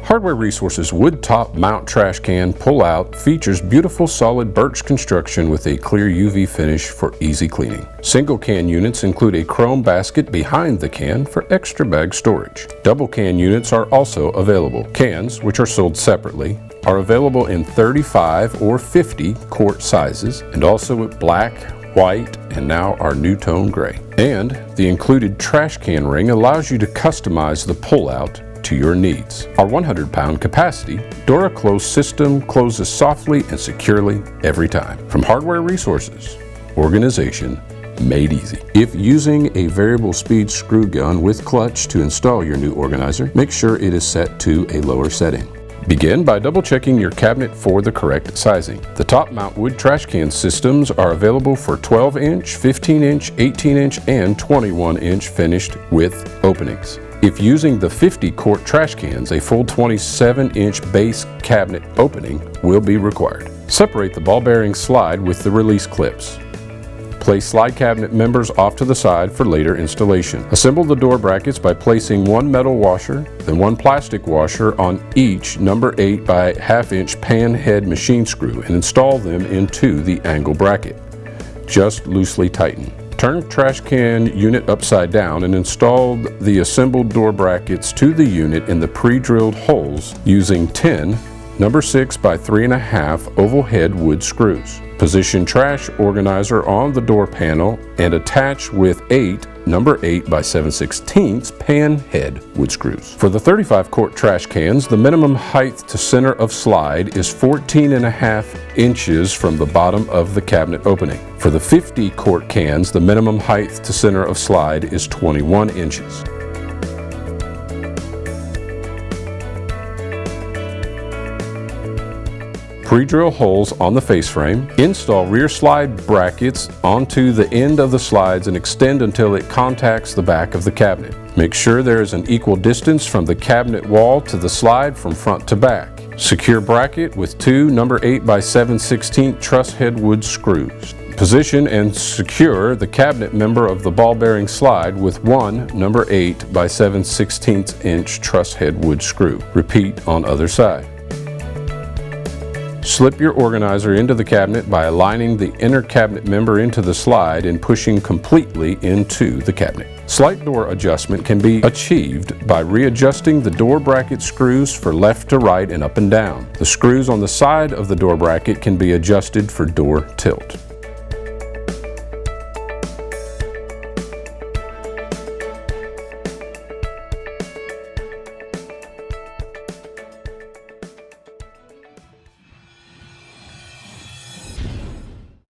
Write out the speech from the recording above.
Hardware Resources wood top mount trash can pull-out features beautiful solid birch construction with a clear UV finish for easy cleaning. Single can units include a chrome basket behind the can for extra bag storage. Double can units are also available. Cans, which are sold separately, are available in 35 or 50 quart sizes and also with black, white, and now our new tone gray. And the included trash can ring allows you to customize the pull-out to your needs. Our 100-pound capacity DuraClose system closes softly and securely every time. From Hardware Resources, organization made easy. If using a variable speed screw gun with clutch to install your new organizer, make sure it is set to a lower setting. Begin by double-checking your cabinet for the correct sizing. The top mount wood trash can systems are available for 12-inch, 15-inch, 18-inch, and 21-inch finished with openings. If using the 50-quart trash cans, a full 27-inch base cabinet opening will be required. Separate the ball bearing slide with the release clips. Place slide cabinet members off to the side for later installation. Assemble the door brackets by placing one metal washer, then one plastic washer on each number 8 by 1/2 inch pan head machine screw and install them into the angle bracket. Just loosely tighten. Turn trash can unit upside down and install the assembled door brackets to the unit in the pre-drilled holes using 10 number 6 by 3.5 oval head wood screws. Position trash organizer on the door panel and attach with 8 number 8 by 7/16 pan head wood screws. For the 35-quart trash cans, the minimum height to center of slide is 14.5 inches from the bottom of the cabinet opening. For the 50-quart cans, the minimum height to center of slide is 21 inches. Pre-drill holes on the face frame. Install rear slide brackets onto the end of the slides and extend until it contacts the back of the cabinet. Make sure there is an equal distance from the cabinet wall to the slide from front to back. Secure bracket with 2 number 8 by 7/16 truss head wood screws. Position and secure the cabinet member of the ball bearing slide with 1 number 8 by 7/16 inch truss head wood screw. Repeat on other side. Slip your organizer into the cabinet by aligning the inner cabinet member into the slide and pushing completely into the cabinet. Slight door adjustment can be achieved by readjusting the door bracket screws for left to right and up and down. The screws on the side of the door bracket can be adjusted for door tilt.